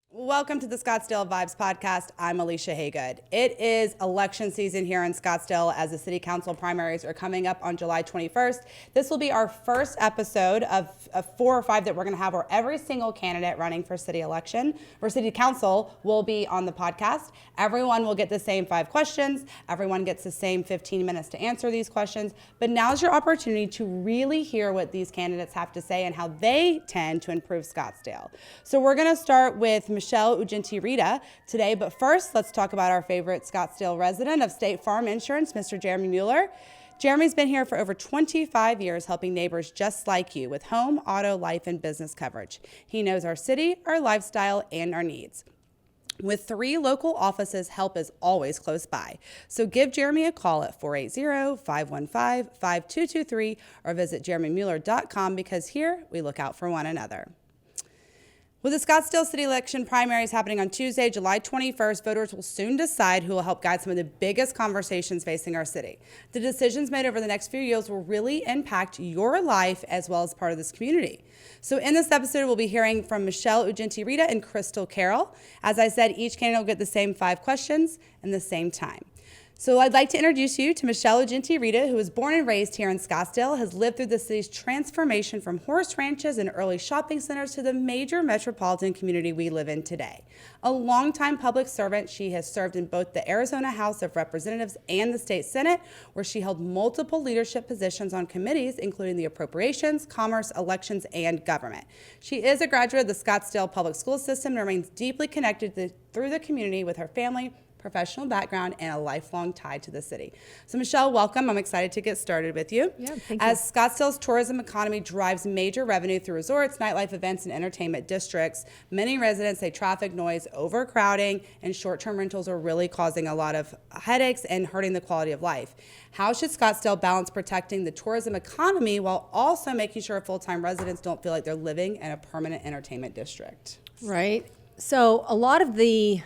Welcome to the Scottsdale Vibes podcast. I'm Alicia Haygood. It is election season here in Scottsdale as the city council primaries are coming up on July 21st. This will be our first episode of 4 or 5 that we're going to have where every single candidate running for city election or city council will be on the podcast. Everyone will get the same 5 questions. Everyone gets the same 15 minutes to answer these questions. But now's your opportunity to really hear what these candidates have to say and how they tend to improve Scottsdale. So we're going to start with Michelle Ugenti-Rita today, but first let's talk about our favorite Scottsdale resident of State Farm Insurance, Mr. Jeremy Mueller. Jeremy's been here for over 25 years helping neighbors just like you with home, auto, life, and business coverage. He knows our city, our lifestyle, and our needs. With 3 local offices, help is always close by. So give Jeremy a call at 480-515-5223 or visit jeremymueller.com because here we look out for one another. With the Scottsdale City election primaries happening on Tuesday, July 21st, voters will soon decide who will help guide some of the biggest conversations facing our city. The decisions made over the next few years will really impact your life as well as part of this community. So in this episode, we'll be hearing from Michelle Ugenti-Rita and Crystal Carroll. As I said, each candidate will get the same 5 questions in the same time. So I'd like to introduce you to Michelle Ugenti-Rita, who was born and raised here in Scottsdale, has lived through the city's transformation from horse ranches and early shopping centers to the major metropolitan community we live in today. A longtime public servant, she has served in both the Arizona House of Representatives and the state Senate, where she held multiple leadership positions on committees, including the Appropriations, Commerce, Elections, and Government. She is a graduate of the Scottsdale Public School System and remains deeply connected through the community with her family, professional background, and a lifelong tie to the city. So Michelle, welcome. I'm excited to get started with you. Yeah, thank you. As Scottsdale's tourism economy drives major revenue through resorts, nightlife events, and entertainment districts, many residents say traffic noise, overcrowding, and short-term rentals are really causing a lot of headaches and hurting the quality of life. How should Scottsdale balance protecting the tourism economy while also making sure full-time residents don't feel like they're living in a permanent entertainment district? Right. So a lot of the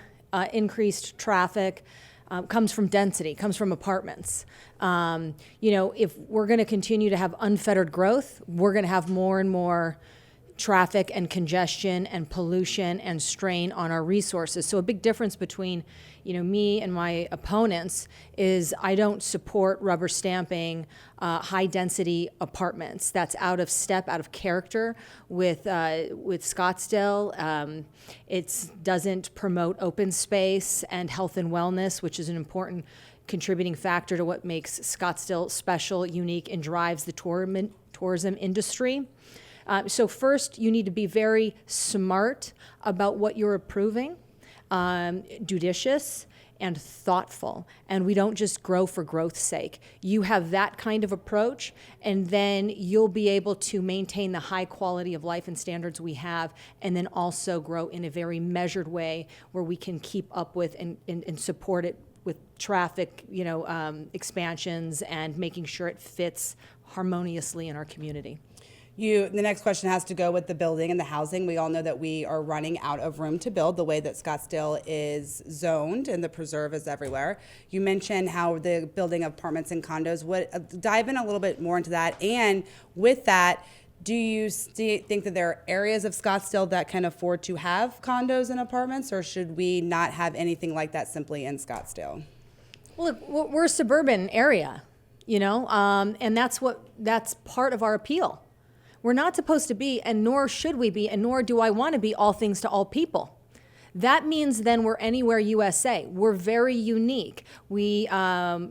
increased traffic comes from density, comes from apartments. If we're going to continue to have unfettered growth, we're going to have more and more traffic and congestion and pollution and strain on our resources. So a big difference between me and my opponents is I don't support rubber stamping high density apartments. That's out of step, out of character with Scottsdale. It doesn't promote open space and health and wellness, which is an important contributing factor to what makes Scottsdale special, unique, and drives the tourism industry. So first, you need to be very smart about what you're approving, judicious and thoughtful. And we don't just grow for growth's sake. You have that kind of approach, and then you'll be able to maintain the high quality of life and standards we have, and then also grow in a very measured way where we can keep up with and support it with traffic, expansions and making sure it fits harmoniously in our community. The next question has to go with the building and the housing. We all know that we are running out of room to build the way that Scottsdale is zoned and the preserve is everywhere. You mentioned how the building of apartments and condos would dive in a little bit more into that. And with that, do you think that there are areas of Scottsdale that can afford to have condos and apartments, or should we not have anything like that simply in Scottsdale? Well, look, we're a suburban area, and that's part of our appeal. We're not supposed to be, and nor should we be, and nor do I want to be all things to all people. That means then we're anywhere USA. We're very unique. We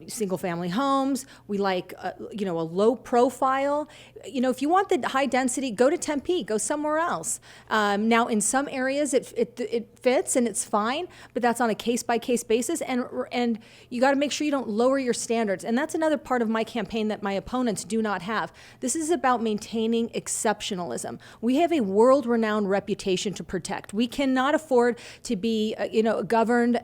single family homes. We like a low profile. If you want the high density, go to Tempe. Go somewhere else. Now, in some areas, it fits and it's fine, but that's on a case by case basis. And you got to make sure you don't lower your standards. And that's another part of my campaign that my opponents do not have. This is about maintaining exceptionalism. We have a world-renowned reputation to protect. We cannot afford to be, governed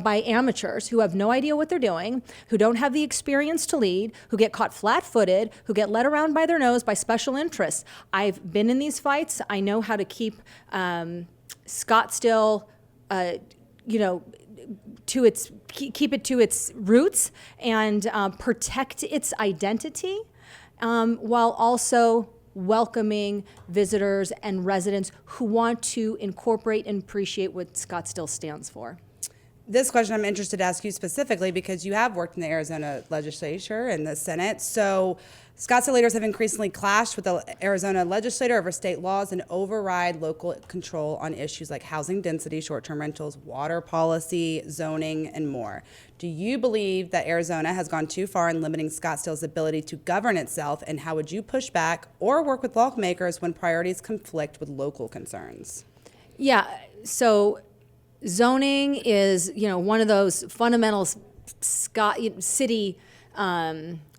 by amateurs who have no idea what they're doing, who don't have the experience to lead, who get caught flat-footed, who get led around by their nose by special interests. I've been in these fights. I know how to keep Scottsdale, keep it to its roots and protect its identity, while also welcoming visitors and residents who want to incorporate and appreciate what Scottsdale stands for. This question I'm interested to ask you specifically because you have worked in the Arizona legislature and the Senate. So Scottsdale leaders have increasingly clashed with the Arizona legislature over state laws and override local control on issues like housing density, short-term rentals, water policy, zoning, and more. Do you believe that Arizona has gone too far in limiting Scottsdale's ability to govern itself, and how would you push back or work with lawmakers when priorities conflict with local concerns? Yeah, so zoning is, one of those fundamental city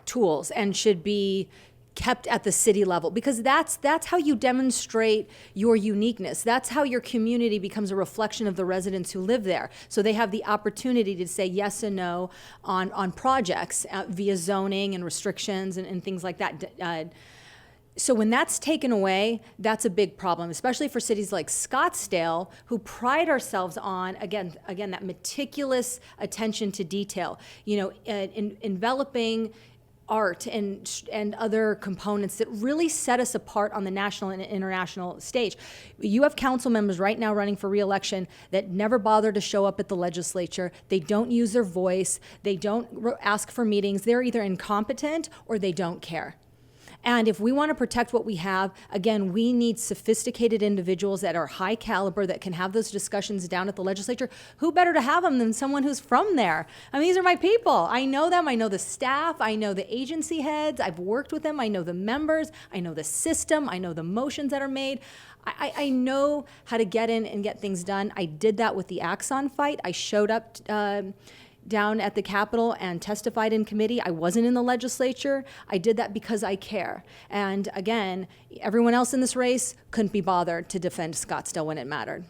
tools and should be kept at the city level, because that's how you demonstrate your uniqueness. That's how your community becomes a reflection of the residents who live there. So they have the opportunity to say yes and no on projects via zoning and restrictions and things like that. So when that's taken away, that's a big problem, especially for cities like Scottsdale, who pride ourselves on, again, that meticulous attention to detail, in enveloping art and other components that really set us apart on the national and international stage. You have council members right now running for re-election that never bother to show up at the legislature. They don't use their voice. They don't ask for meetings. They're either incompetent or they don't care. And if we want to protect what we have, again, we need sophisticated individuals that are high caliber that can have those discussions down at the legislature. Who better to have them than someone who's from there? I mean, these are my people. I know them. I know the staff. I know the agency heads. I've worked with them. I know the members. I know the system. I know the motions that are made. I know how to get in and get things done. I did that with the Axon fight. I showed up down at the Capitol and testified in committee. I wasn't in the legislature. I did that because I care. And again, everyone else in this race couldn't be bothered to defend Scottsdale when it mattered.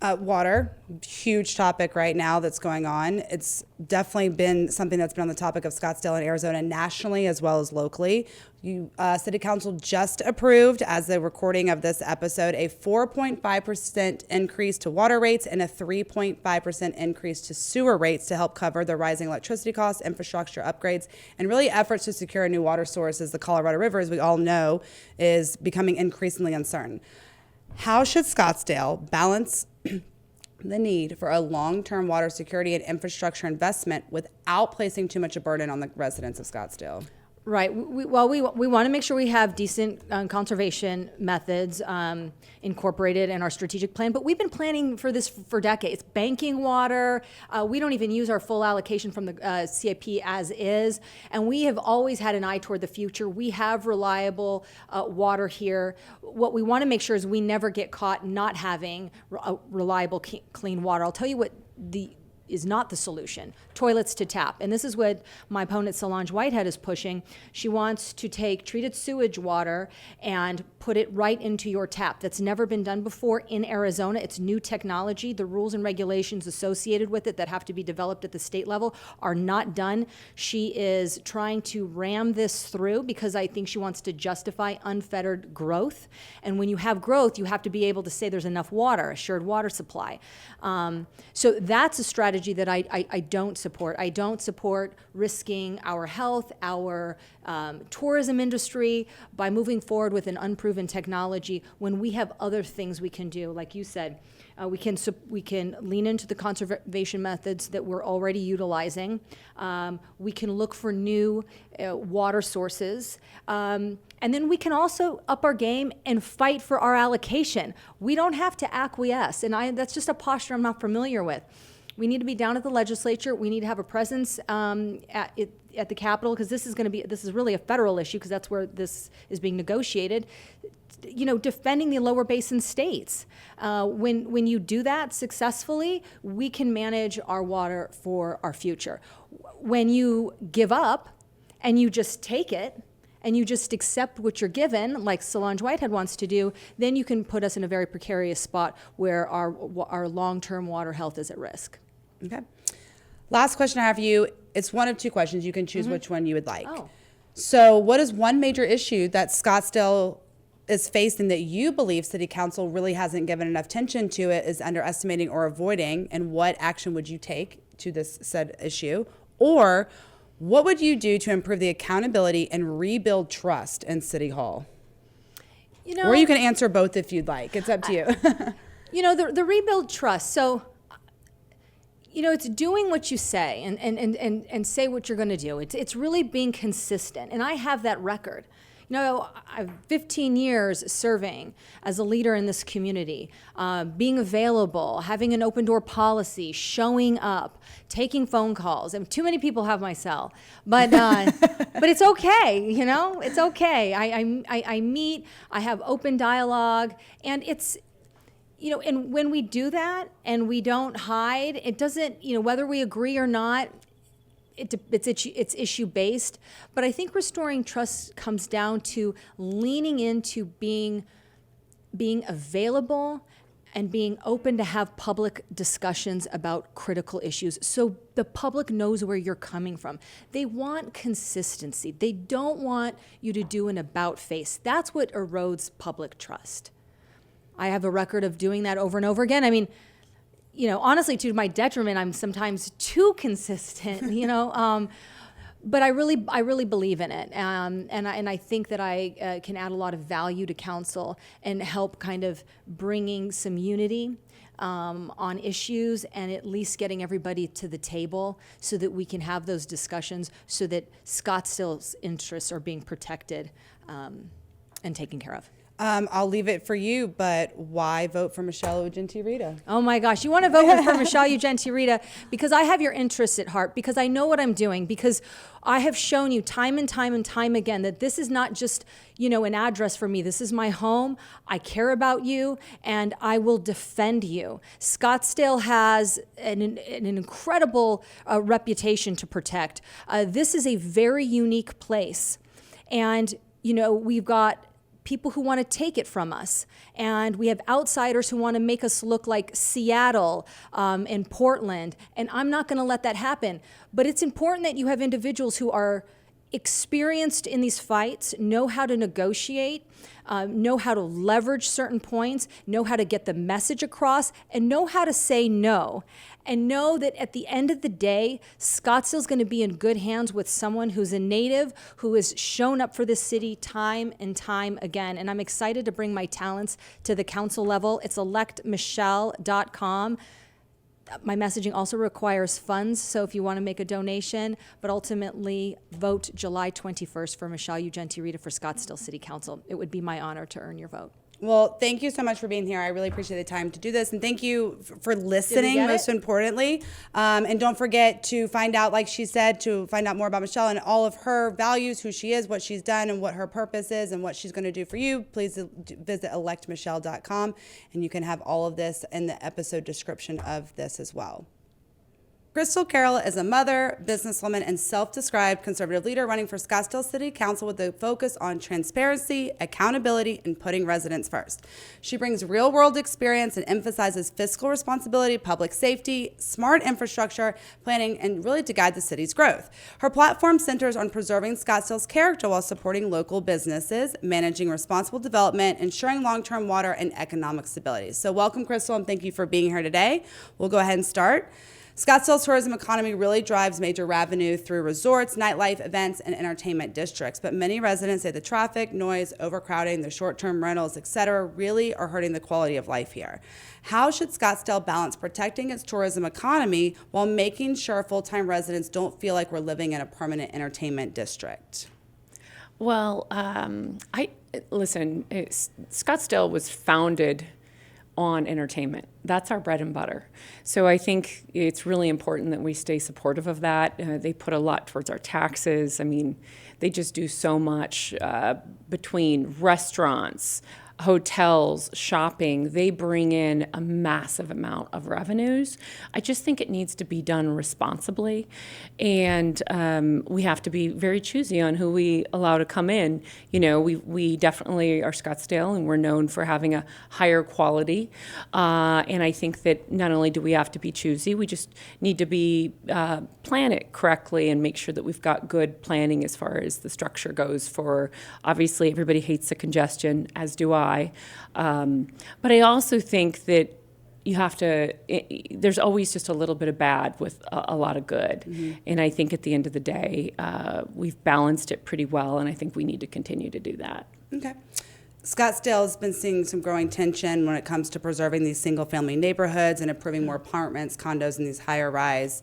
Water, huge topic right now that's going on. It's definitely been something that's been on the topic of Scottsdale and Arizona nationally as well as locally. City Council just approved, as the recording of this episode, a 4.5% increase to water rates and a 3.5% increase to sewer rates to help cover the rising electricity costs, infrastructure upgrades, and really efforts to secure a new water source as the Colorado River, as we all know, is becoming increasingly uncertain. How should Scottsdale balance the need for a long-term water security and infrastructure investment without placing too much a burden on the residents of Scottsdale? Right. We want to make sure we have decent conservation methods incorporated in our strategic plan, but we've been planning for this for decades. Banking water, we don't even use our full allocation from the CIP as is, and we have always had an eye toward the future. We have reliable water here. What we want to make sure is we never get caught not having reliable, clean water. I'll tell you what is not the solution. Toilets to tap. And this is what my opponent Solange Whitehead is pushing. She wants to take treated sewage water and put it right into your tap. That's never been done before in Arizona. It's new technology. The rules and regulations associated with it that have to be developed at the state level are not done. She is trying to ram this through because I think she wants to justify unfettered growth. And when you have growth, you have to be able to say there's enough water, assured water supply. So that's a strategy that I don't support. I don't support risking our health, our tourism industry by moving forward with an unproven technology when we have other things we can do. Like you said, we can lean into the conservation methods that we're already utilizing. We can look for new water sources. And then we can also up our game and fight for our allocation. We don't have to acquiesce, and that's just a posture I'm not familiar with. We need to be down at the legislature. We need to have a presence at the Capitol, because this is really a federal issue, because that's where this is being negotiated. Defending the lower basin states. When you do that successfully, we can manage our water for our future. When you give up and you just take it and you just accept what you're given, like Solange Whitehead wants to do, then you can put us in a very precarious spot where our long-term water health is at risk. Okay. Last question I have for you. It's one of two questions. You can choose which one you would like. Oh. So what is one major issue that Scottsdale is facing that you believe City Council really hasn't given enough attention to, it is underestimating or avoiding, and what action would you take to this said issue? Or what would you do to improve the accountability and rebuild trust in City Hall? Or you can answer both if you'd like. It's up to you. The rebuild trust. So, it's doing what you say and say what you're going to do. It's really being consistent. And I have that record. I've 15 years serving as a leader in this community, being available, having an open door policy, showing up, taking phone calls. And too many people have my cell, but it's okay. It's okay. I meet, I have open dialogue, and it's, and when we do that and we don't hide, it doesn't, whether we agree or not, it's issue based, but I think restoring trust comes down to leaning into being available and being open to have public discussions about critical issues so the public knows where you're coming from. They want consistency. They don't want you to do an about face. That's what erodes public trust. I have a record of doing that over and over again. I mean, honestly, to my detriment, I'm sometimes too consistent, but I really believe in it. And I think that I can add a lot of value to council and help kind of bringing some unity on issues and at least getting everybody to the table so that we can have those discussions so that Scottsdale's interests are being protected and taken care of. I'll leave it for you, but why vote for Michelle Ugenti-Rita? Oh my gosh, you want to vote for Michelle Ugenti-Rita because I have your interests at heart, because I know what I'm doing, because I have shown you time and time and time again that this is not just, an address for me. This is my home. I care about you, and I will defend you. Scottsdale has an incredible reputation to protect. This is a very unique place, and, we've got people who want to take it from us. And we have outsiders who want to make us look like Seattle and Portland. And I'm not going to let that happen. But it's important that you have individuals who are experienced in these fights, know how to negotiate, know how to leverage certain points, know how to get the message across, and know how to say no. And know that at the end of the day, Scottsdale's going to be in good hands with someone who's a native, who has shown up for this city time and time again. And I'm excited to bring my talents to the council level. It's electmichelle.com. My messaging also requires funds, so if you want to make a donation, but ultimately vote July 21st for Michelle Ugenti-Rita for Scottsdale City Council. It would be my honor to earn your vote. Well, thank you so much for being here. I really appreciate the time to do this. And thank you for listening, most importantly. And don't forget to find out, like she said, to find out more about Michelle and all of her values, who she is, what she's done, and what her purpose is, and what she's going to do for you. Please visit electmichelle.com, and you can have all of this in the episode description of this as well. Crystal Carroll is a mother, businesswoman, and self-described conservative leader running for Scottsdale City Council with a focus on transparency, accountability, and putting residents first. She brings real-world experience and emphasizes fiscal responsibility, public safety, smart infrastructure, planning, and really to guide the city's growth. Her platform centers on preserving Scottsdale's character while supporting local businesses, managing responsible development, ensuring long-term water and economic stability. So welcome, Crystal, and thank you for being here today. We'll go ahead and start. Scottsdale's tourism economy really drives major revenue through resorts, nightlife, events, and entertainment districts. But many residents say the traffic, noise, overcrowding, the short-term rentals, etc., really are hurting the quality of life here. How should Scottsdale balance protecting its tourism economy while making sure full-time residents don't feel like we're living in a permanent entertainment district? Well, Scottsdale was founded on entertainment. That's our bread and butter. So I think it's really important that we stay supportive of that. They put a lot towards our taxes. I mean, they just do so much between restaurants, hotels, shopping. They bring in a massive amount of revenues. I just think it needs to be done responsibly. And we have to be very choosy on who we allow to come in. We definitely are Scottsdale, and we're known for having a higher quality. And I think that not only do we have to be choosy, we just need to be plan it correctly and make sure that we've got good planning as far as the structure goes for, obviously, everybody hates the congestion, as do I. But I also think that you have to, there's always just a little bit of bad with a lot of good. Mm-hmm. And I think at the end of the day, we've balanced it pretty well, and I think we need to continue to do that. Okay. Scottsdale has been seeing some growing tension when it comes to preserving these single-family neighborhoods and approving more apartments, condos, and these higher-rise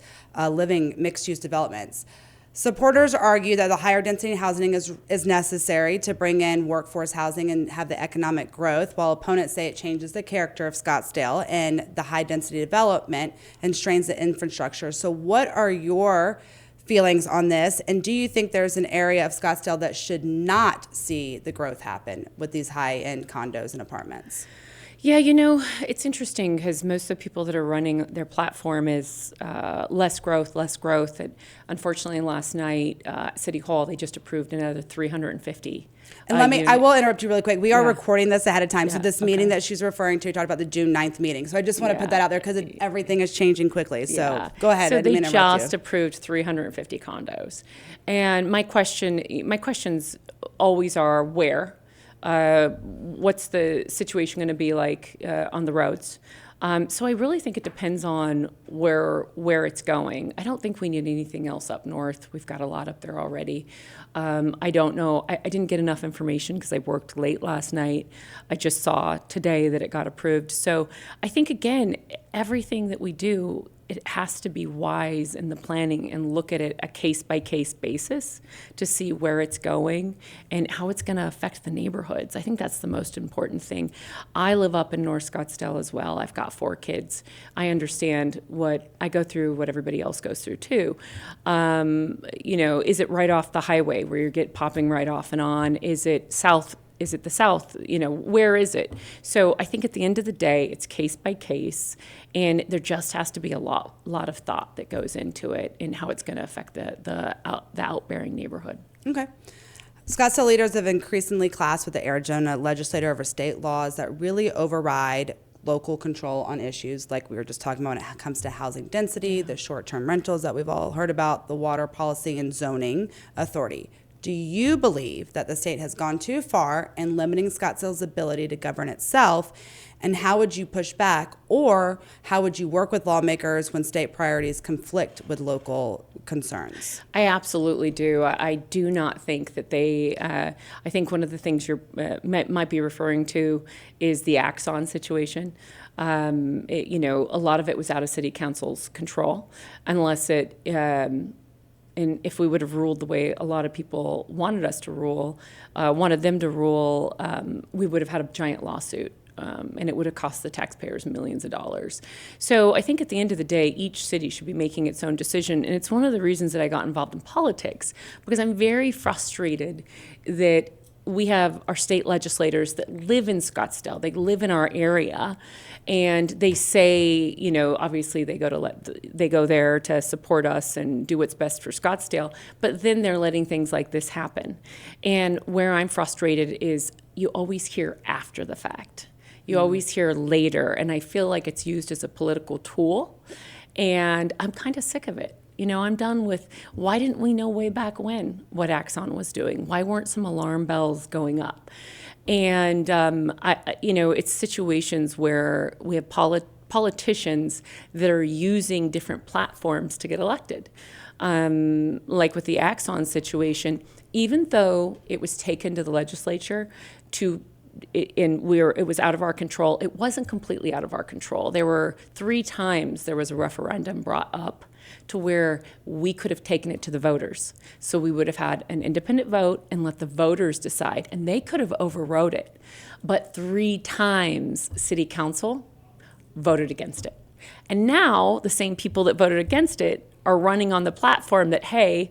living mixed-use developments. Supporters argue that the higher density housing is necessary to bring in workforce housing and have the economic growth, while opponents say it changes the character of Scottsdale and the high density development and strains the infrastructure. So what are your feelings on this? And do you think there's an area of Scottsdale that should not see the growth happen with these high-end condos and apartments? Yeah, it's interesting because most of the people that are running their platform is less growth. And unfortunately, last night, City Hall, they just approved another 350. And I will interrupt you really quick. We are Yeah. recording this ahead of time. So Yeah, this meeting that she's referring to talked about the June 9th meeting. So I just want to put that out there because everything is changing quickly. So go ahead. So I didn't they mean to interrupt just you. approved 350 condos. And my questions always are where? What's the situation going to be like on the roads? So I really think it depends on where it's going. I don't think we need anything else up north. We've got a lot up there already. I don't know. I didn't get enough information because I worked late last night. I just saw today that it got approved. So I think, again, everything that we do, it has to be wise in the planning and look at it a case-by-case basis to see where it's going and how it's going to affect the neighborhoods. I think that's the most important thing. I live up in North Scottsdale as well. I've got 4 kids. I understand what I go through, what everybody else goes through too. Is it right off the highway where you get popping right off and on? Is it south? Is it the South? Where is it? So I think at the end of the day, it's case by case, and there just has to be a lot of thought that goes into it and how it's going to affect the outbearing neighborhood. Okay. Scottsdale leaders have increasingly clashed with the Arizona legislature over state laws that really override local control on issues like we were just talking about when it comes to housing density, the short-term rentals that we've all heard about, the water policy and zoning authority. Do you believe that the state has gone too far in limiting Scottsdale's ability to govern itself? And how would you push back, or how would you work with lawmakers when state priorities conflict with local concerns? I absolutely do. I do not think that they, I think one of the things you might be referring to is the Axon situation. A lot of it was out of city council's control, unless it, and if we would have ruled the way a lot of people wanted us to rule, wanted them to rule, we would have had a giant lawsuit. And it would have cost the taxpayers millions of dollars. So I think at the end of the day, each city should be making its own decision. And it's one of the reasons that I got involved in politics, because I'm very frustrated that we have our state legislators that live in Scottsdale. They live in our area, and they say, obviously they go there to support us and do what's best for Scottsdale, but then they're letting things like this happen. And where I'm frustrated is you always hear after the fact. You always hear later, and I feel like it's used as a political tool, and I'm kind of sick of it. I'm done with, why didn't we know way back when what Axon was doing? Why weren't some alarm bells going up? And, it's situations where we have politicians that are using different platforms to get elected. Like with the Axon situation, even though it was taken to the legislature it was out of our control, it wasn't completely out of our control. There were 3 times there was a referendum brought up to where we could have taken it to the voters. So we would have had an independent vote and let the voters decide, and they could have overrode it. But 3 times city council voted against it. And now the same people that voted against it are running on the platform that, hey,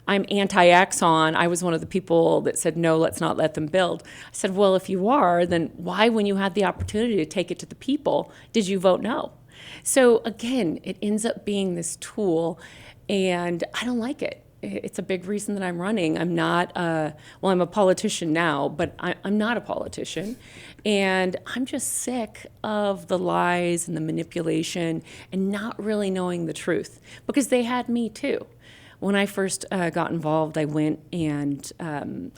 I'm anti-Axon. I was one of the people that said, no, let's not let them build. I said, well, if you are, then why, when you had the opportunity to take it to the people, did you vote no? So again, it ends up being this tool, and I don't like it. It's a big reason that I'm running. I'm not, I'm a politician now, but I'm not a politician. And I'm just sick of the lies and the manipulation and not really knowing the truth, because they had me too. When I first got involved, I went and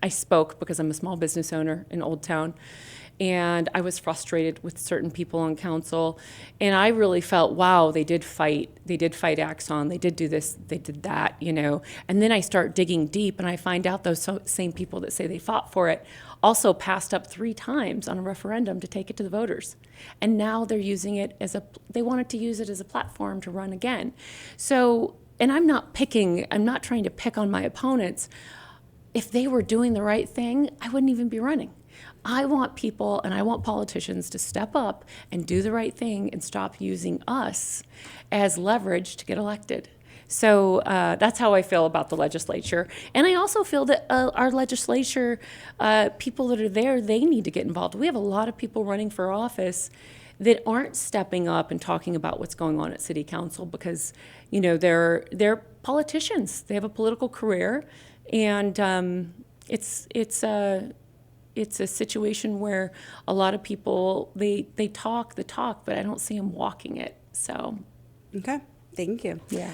I spoke, because I'm a small business owner in Old Town, and I was frustrated with certain people on council, and I really felt, wow, they did fight Axon, they did do this, they did that, and then I start digging deep, and I find out those same people that say they fought for it also passed up 3 times on a referendum to take it to the voters. And now they're using it they wanted to use it as a platform to run again. So, and I'm not trying to pick on my opponents. If they were doing the right thing, I wouldn't even be running. I want people and I want politicians to step up and do the right thing and stop using us as leverage to get elected. So that's how I feel about the legislature. And I also feel that our legislature, people that are there, they need to get involved. We have a lot of people running for office that aren't stepping up and talking about what's going on at city council because, they're politicians. They have a political career, and it's a situation where a lot of people, they talk the talk, but I don't see them walking it. So. Okay. Thank you. Yeah.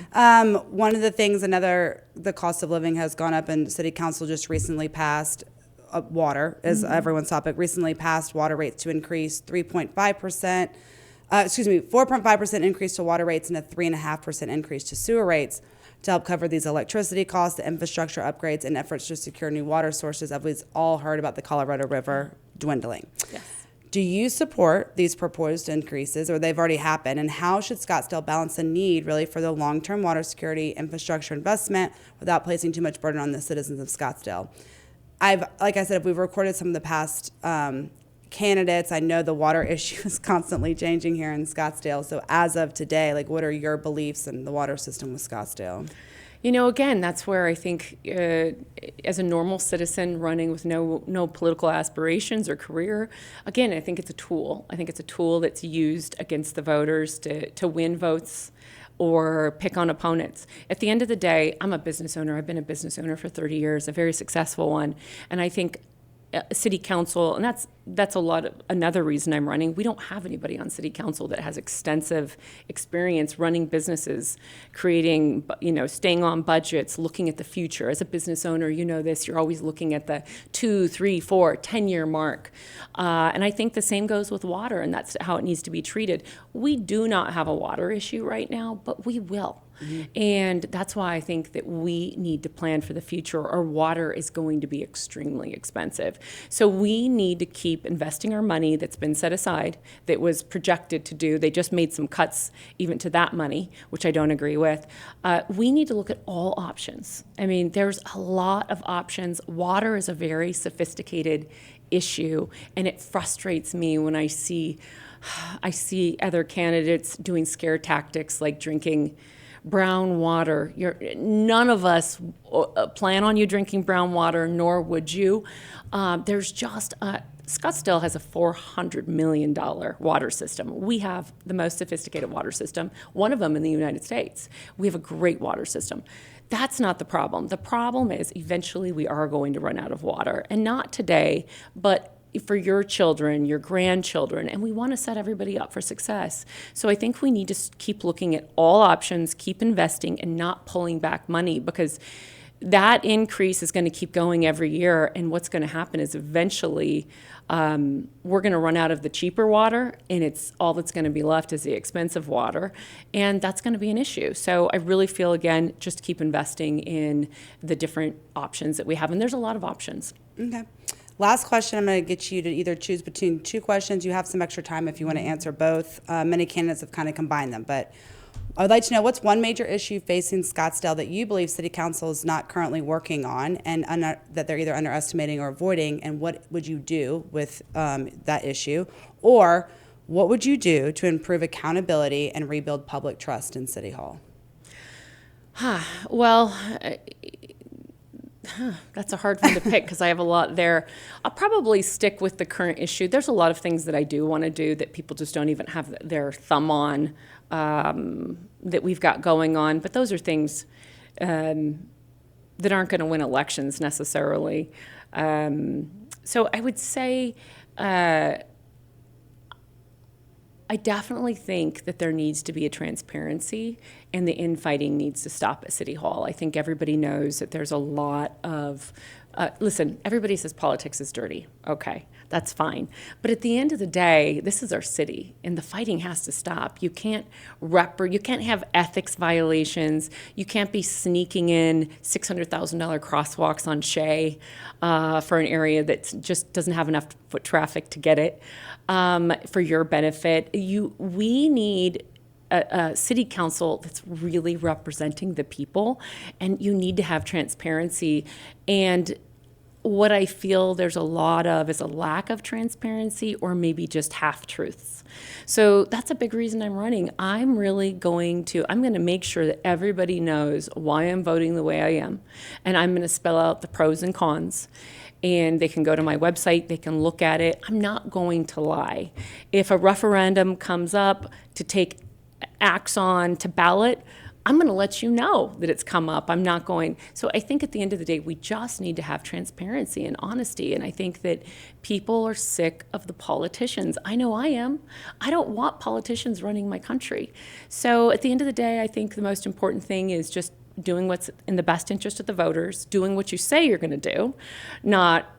One of the things, the cost of living has gone up, and City Council just recently passed water, as everyone's topic, recently passed water rates to increase 4.5% increase to water rates and a 3.5% increase to sewer rates to help cover these electricity costs, the infrastructure upgrades, and efforts to secure new water sources. We've all heard about the Colorado River dwindling. Yes. Do you support these proposed increases, or they've already happened, and how should Scottsdale balance the need really for the long-term water security infrastructure investment without placing too much burden on the citizens of Scottsdale? Like I said, we've recorded some of the past candidates. I know the water issue is constantly changing here in Scottsdale. So as of today, what are your beliefs in the water system with Scottsdale? Again, that's where I think as a normal citizen running with no political aspirations or career, again, I think it's a tool. I think it's a tool that's used against the voters to win votes or pick on opponents. At the end of the day, I'm a business owner. I've been a business owner for 30 years, a very successful one. And I think city council, and that's another reason I'm running. We don't have anybody on city council that has extensive experience running businesses, creating, staying on budgets, looking at the future. As a business owner, this, you're always looking at the 2, 3, 4, 10-year mark. And I think the same goes with water, and that's how it needs to be treated. We do not have a water issue right now, but we will. Mm-hmm. And that's why I think that we need to plan for the future. Our water is going to be extremely expensive. So we need to keep investing our money that's been set aside, that was projected to do. They just made some cuts even to that money, which I don't agree with. We need to look at all options. There's a lot of options. Water is a very sophisticated issue, and it frustrates me when I see other candidates doing scare tactics like drinking brown water. None of us plan on you drinking brown water, nor would you. Scottsdale has a $400 million water system. We have the most sophisticated water system, one of them in the United States. We have a great water system. That's not the problem. The problem is eventually we are going to run out of water, and not today, but for your children, your grandchildren, and we want to set everybody up for success. So I think we need to keep looking at all options, keep investing, and not pulling back money, because that increase is going to keep going every year, and what's going to happen is eventually we're going to run out of the cheaper water, and it's all that's going to be left is the expensive water, and that's going to be an issue. So I really feel, again, just keep investing in the different options that we have, and there's a lot of options. Okay. Last question, I'm going to get you to either choose between 2 questions. You have some extra time if you want to answer both. Many candidates have kind of combined them, but I would like to know, what's one major issue facing Scottsdale that you believe City Council is not currently working on, and that they're either underestimating or avoiding, and what would you do with that issue? Or what would you do to improve accountability and rebuild public trust in City Hall? That's a hard one to pick because I have a lot there. I'll probably stick with the current issue. There's a lot of things that I do want to do that people just don't even have their thumb on, that we've got going on. But those are things that aren't going to win elections necessarily. So I would say I definitely think that there needs to be a transparency, and the infighting needs to stop at City Hall. I think everybody knows that there's a lot of listen, everybody says politics is dirty. Okay, that's fine. But at the end of the day, this is our city, and the fighting has to stop. You can't have ethics violations. You can't be sneaking in $600,000 crosswalks on Shea for an area that just doesn't have enough foot traffic to get it for your benefit. We need a city council that's really representing the people, and you need to have transparency. And what I feel there's a lot of is a lack of transparency, or maybe just half-truths. So that's a big reason I'm running. I'm going to make sure that everybody knows why I'm voting the way I am, and I'm going to spell out the pros and cons. And they can go to my website, they can look at it. I'm not going to lie. If a referendum comes up to take acts on to ballot, I'm going to let you know that it's come up. I'm not going. So I think at the end of the day, we just need to have transparency and honesty. And I think that people are sick of the politicians. I know I am. I don't want politicians running my country. So at the end of the day, I think the most important thing is just doing what's in the best interest of the voters, doing what you say you're going to do, not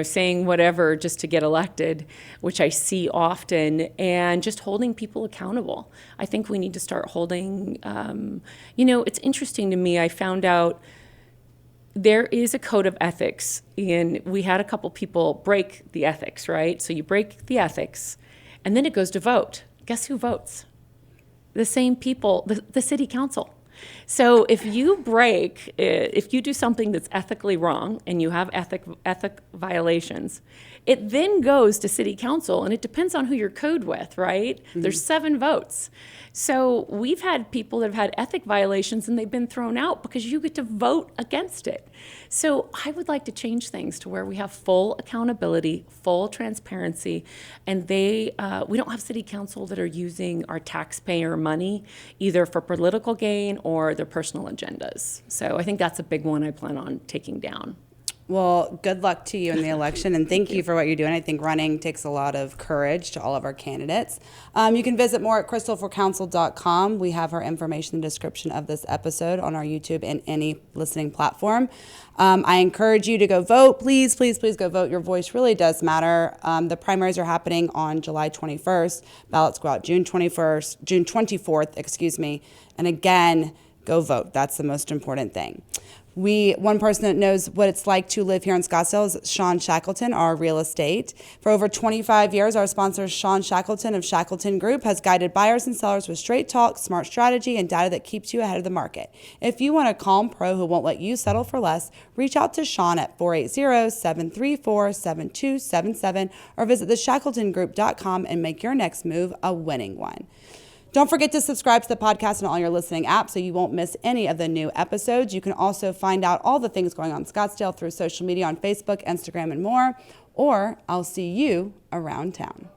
saying whatever just to get elected, which I see often, and just holding people accountable. I think we need to start holding, it's interesting to me, I found out there is a code of ethics, and we had a couple people break the ethics, right? So you break the ethics, and then it goes to vote. Guess who votes? The same people, the city council. So if you do something that's ethically wrong and you have ethic violations, it then goes to city council, and it depends on who you're code with, right? Mm-hmm. There's 7 votes. So we've had people that have had ethic violations and they've been thrown out because you get to vote against it. So I would like to change things to where we have full accountability, full transparency, and we don't have city council that are using our taxpayer money either for political gain or their personal agendas. So I think that's a big one I plan on taking down. Well, good luck to you in the election, and thank you for what you're doing. I think running takes a lot of courage to all of our candidates. You can visit more at crystalforcouncil.com. We have our information in the description of this episode on our YouTube and any listening platform. I encourage you to go vote. Please, please, please go vote. Your voice really does matter. The primaries are happening on July 21st. Ballots go out June 24th, And again, go vote. That's the most important thing. One person that knows what it's like to live here in Scottsdale is Sean Shackleton, our real estate. For over 25 years, our sponsor, Sean Shackleton of Shackleton Group, has guided buyers and sellers with straight talk, smart strategy, and data that keeps you ahead of the market. If you want a calm pro who won't let you settle for less, reach out to Sean at 480-734-7277 or visit theshackletongroup.com and make your next move a winning one. Don't forget to subscribe to the podcast on all your listening apps so you won't miss any of the new episodes. You can also find out all the things going on in Scottsdale through social media on Facebook, Instagram, and more. Or I'll see you around town.